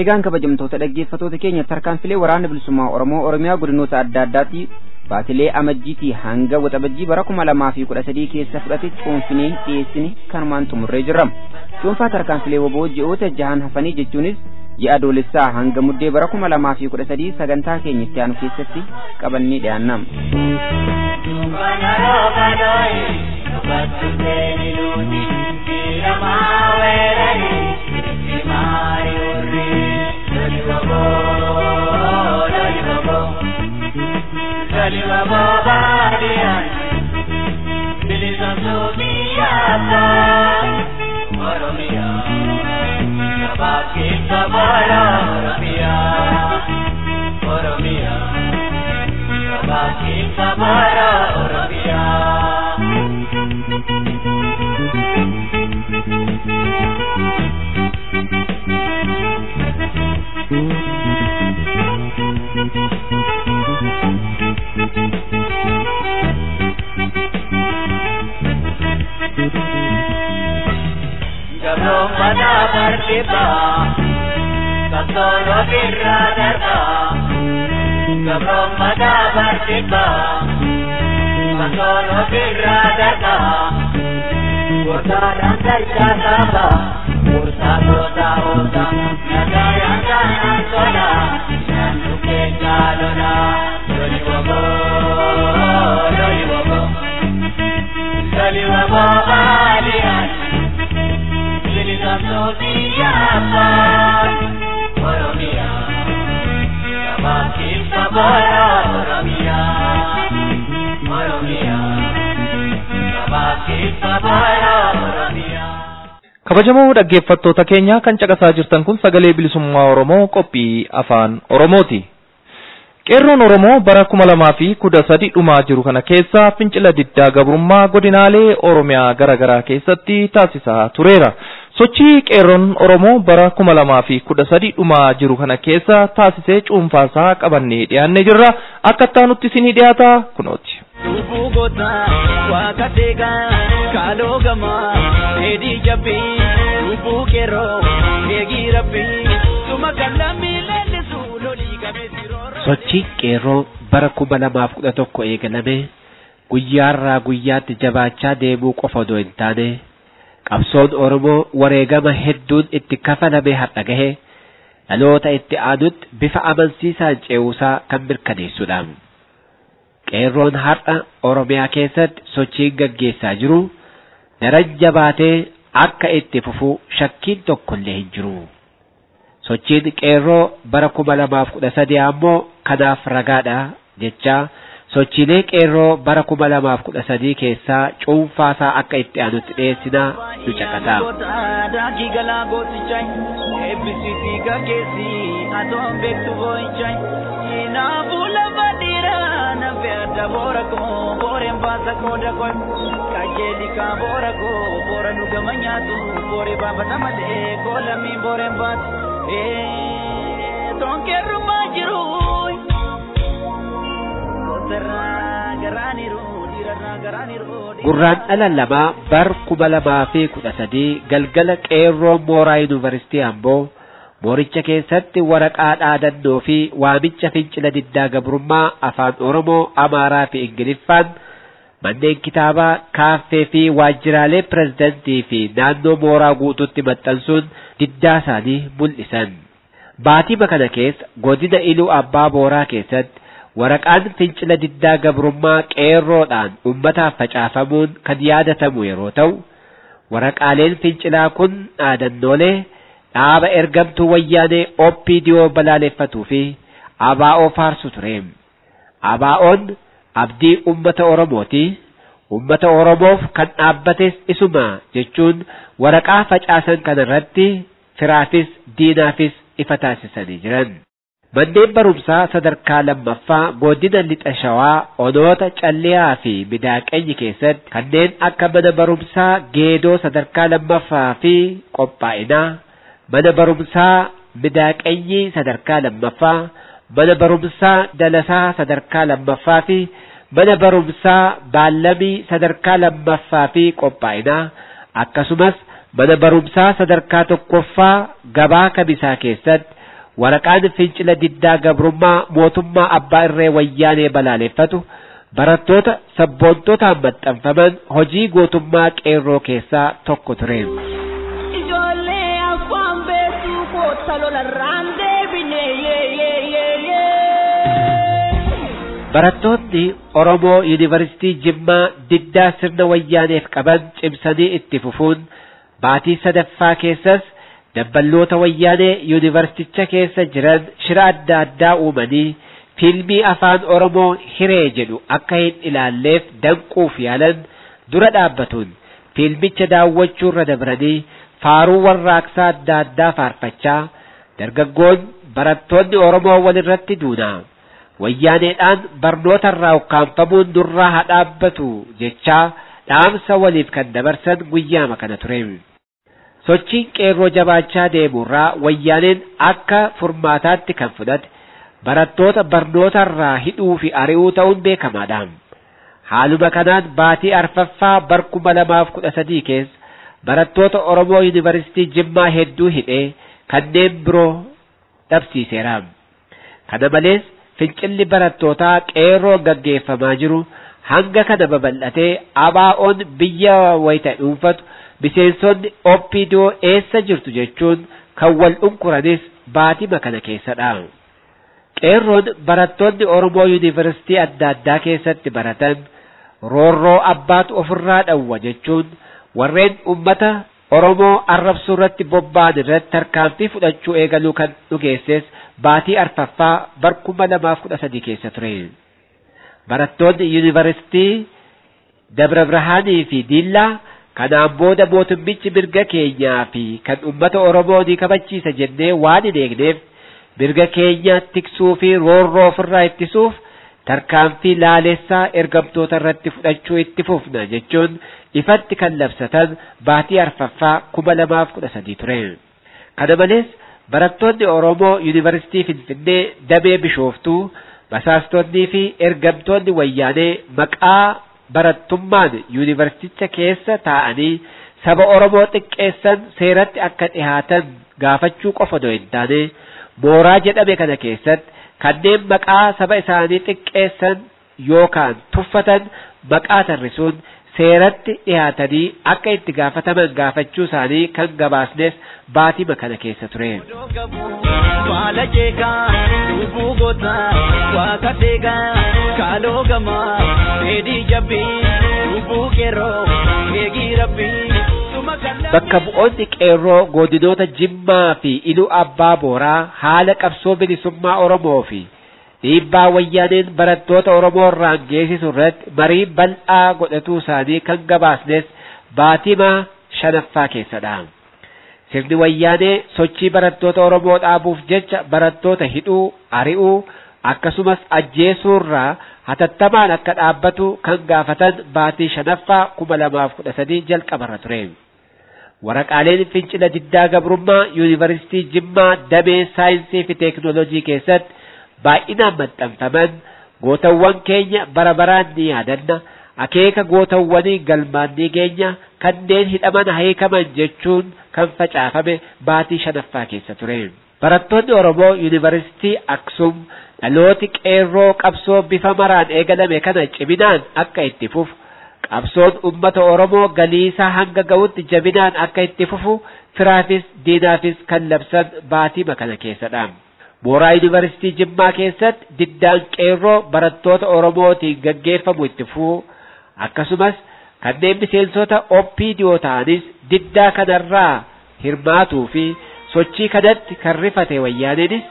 eegaan kabajamtoota dhaggeeffattoota keenya tarkaanfilee waraana bilisummaa Oromoo Oromiyaa godinoota adda addaatti baatilee amajjiitii hanga waxabajjii bara 2013 keessa fudhate cuunfinee dhiyeessine kanumaan xumurree jirra. Cuunfaa tarkaanfilee waboo ji'oota jahan hafanii jechuunis ji'a adoolessaa hanga muddee bara 2013 sagantaa keenya itti aanu keessatti qabannee dhiyaannam. kabajamoo dhaggeeffattoota keenya kan caqasaa jirtan kun sagalee bilisummaa Oromoo qophii afaan Oromooti. Qeerroon Oromoo bara 2013 dhumaa jiru kana keessa fincila diddaa gabrummaa godinaalee Oromiyaa garaa keessatti taasisaa tureera. Sochii qeerroon Oromoo bara 2013 dhumaa jiru kana keessa taasisee cuunfaasaa qabannee dhiyaannee jirra. Akka taanutti isinii dhiyaata kunooti. Bugota wakatega kalogama edi jabi bukero egirabi tumakalami lende suloli kabesiro. Sochii qeerroo bara 2011 eegalame guyyaarraa guyyaatti jabaachaa deemuu qofa odoo hin taane qabsoon Oromoo wareegama hedduun itti kafalame har'a gahe dhaloota itti aanutti bifa amansiisaan ce'uusaa kan mirkaneessudha. Qeerroon har'a Oromiyaa keessatti sochiin gaggeessaa jiru daran jabaatee akka itti fufu shakkiin tokkollee hin jiru. Sochiin qeerroo bara 2013 ammoo kanaaf ragaadha jecha sochiilee qeerroo bara 2013 keessaa cuunfaasaa akka itti aanutti dhiyeessina nu caqasa. Gurraandhala lamaa bar 2013 galgala qeerroon mooraa yuunivarsiitii Amboo mooricha keessatti waraqaa dhaadannoo fi waamicha fincila diddaa gabrummaa afaan Oromoo, Amaaraa fi Ingiliffaan manneen kitaabaa, kaaffee fi waajjiraalee pirezidantii fi naannoo mooraa guutuutti maxxansuun diddaa isaanii mul'isan. Baatima kana keessa godina Iluu Abbaa Booraa keessatti waraqaan fincila diddaa gabrummaa qeerroodhaan ummataaf facaafamuun kan yaadatamu yeroo ta'u, waraqaaleen fincilaa kun dhaadannoolee dhaaba ergamtuu wayyaanee OPDO balaaleffatuu fi ABO faarsu ture. ABO'n abdii ummata Oromooti. Ummata Oromoof kan dhaabbates isuma jechuun waraqaa facaasan kanarratti firaafis diinaafis ifa taasisanii jiran. Manneen barumsaa sadarkaa lammaffaa godina Lixa Shawaa onoota Calliyaa fi Midaaqenyi keessatti kanneen akka mana barumsaa Geedoo sadarkaa lammaffaa fi Qophaa'inaa, mana barumsaa Midaaqenyi sadarkaa lammaffaa, mana barumsaa Dalasaa sadarkaa lammaffaa fi mana barumsaa Baallamii sadarkaa lammaffaa fi Qophaa'inaa akkasumas mana barumsaa sadarkaa tokkoffaa gabaa kamisaa keessatti waraqaan fincila diddaa gabrummaa mootummaa abbaa irree wayyaanee balaaleffatu barattoota sabboontotaan maxxanfaman hojii gootummaa qeerroo keessaa tokko ture. Ijoollee afaan beektuu koota lolarraan deebine Barattoonni Oromoo Yuunivarsiitii Jimmaa diddaa sirna wayyaaneef qaban cimsanii itti fufuun baatii sadaffaa keessas dabballoota wayyaanee yuunivarsiiticha keessa jiran shira adda addaa uumanii fiilmii afaan Oromoo hiree jedhu akka hin ilaalleef danquuf yaalan dura dhaabbatuun fiilmicha daawwachuurra dabranii faaruu warraaqsaa adda addaa faarfachaa dargaggoon barattoonni Oromoo walirratti duunaa wayyaaneedhaan barnoota irraa ukkaanfamuun durraa haa dhaabbatu jechaa dhaamsa waliif kan dabarsan guyyaama kana ture. Sochiin qeerroo jabaachaa deemurraa wayyaaneen akka furmaataatti kan fudhate barattoota barnoota irraa hidhuu fi ari'uu ta'uun beekamaadha. Haaluma kanaan baatii arfaffaa bara 2013 keessa barattoota Oromoo Yuunivarsiitii Jimmaa hedduu hidhee kanneen biroo dhabsiiseera. Kana malees fincilli barattootaa qeerroo gaggeeffamaa jiru hanga kana babal'atee ABO'n biyya wayita dhuunfatu miseensonni OPDO eessa jirtu jechuun kan wal dhunkuranis baatima kana keessadha. Qeerroon barattoonni Oromoo Yuunivarsiitii adda addaa keessatti baratan roorroo abbaatu ofirraa dhawwa jechuun warreen ummata Oromoo arrabsuu irratti bobba'an irratti tarkaanfii fudhachuu eegaluu kan dhugeesses baatii arfaffaa bara 2013 keessa ture. Barattoonni Yuunivarsiitii Dabra Birhaanii fi Diillaa kanaan booda mootummichi mirga keenyaa fi kan ummata Oromoo ni kabachiisa jennee waan hin eegneef mirga keenya tiksuu fi roorroo ofirraa ittisuuf tarkaanfii laalessaa ergamtoota irratti fudhachuu itti fufna jechuun ifatti kan labsatan baatii arfaffaa 2013 ture. Kana malees barattoonni Oromoo Yuunivarsiitii Finfinnee damee Bishooftuu basaastonnii fi ergamtoonni wayyaanee maqaa barattummaan yuunivarsiiticha keessa taa'anii saba Oromoo xiqqeessan seeratti akka dhihaatan gaafachuu qofa osoo hin taane mooraa jedhame kana keessatti kanneen maqaa saba isaanii xiqqeessan yookaan tuffatan maqaa tarrisuun seeratti dhihaatanii akka itti gaafataman gaafachuu isaanii kan gabaasnes baatima kana keessa ture. Wala jeka ubu gota waka tega kalo gama edi jabi ubu kero egi rabbi bakka bu'oonni qeerroo godinoota Jimmaa fi Iluu Abbaa Booraa haala qabsoo bilisummaa Oromoo fi dhiibbaa wayyaaneen barattoota Oromoo irraan geessisu irratti marii bal'aa godhatuu isaanii kan gabaasnes baatima shanaffaa keessadha. Sirni wayyaanee sochii barattoota Oromoo dhaabuuf jecha barattoota hidhuu, ari'uu akkasumas ajjeesuurraa hatattamaan akka dhaabbatu kan gaafatan baatii shanaffaa 2013 jalqabarra ture. Waraqaaleen fincila diddaa gabrummaa Yuunivarsiitii Jimmaa damee saayinsii fi teekinooloojii keessatti baay'inaan maxxanfaman gootawwan keenya bara baraan ni yaadanna akeeka gootawwanii galmaan ni geenya kanneen hidhaman hiikaman jechuun kan facaafame baatii shanaffaa keessa ture. Barattoonni Oromoo Yuunivarsiitii Aksum dhalooti qeerroo qabsoo bifa maraan eegalame kana ciminaan akka itti fufu qabsoon ummata Oromoo galiisaa hanga ga'utti jabinaan akka itti fufu firaafis diinaafis kan labsan baatima kana keessadha. Mooraa Yuunivarsiitii Jimmaa keessatti diddaan qeerroo barattoota Oromootiin gaggeeffamu itti fufu akkasumas kanneen miseensota OPDO ta'anis diddaa kanarraa hirmaatuu fi sochii kanatti kan rifate wayyaaneenis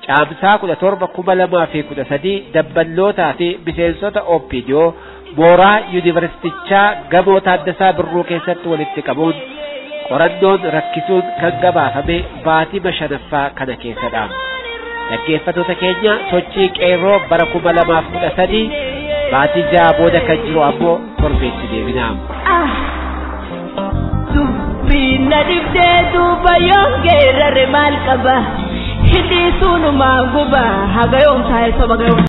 caamsaa 17 dabballootaa fi miseensota OPDO mooraa yuunivarsiitichaa gamoo Taaddasaa Birruu keessatti walitti qabuun qorannoon rakkisuun kan gabaafame baatima shanaffaa kana keessadha. Dhaggeeffattoota keenya sochii qeerroo bara 2013 baatii 6 booda kan jiru ammoo torbeetti deebina. Dubbiina dibdee duuba yoon geerrare maal qaba hidhii sunumaa guba haga yoom taa'e soba gayoon.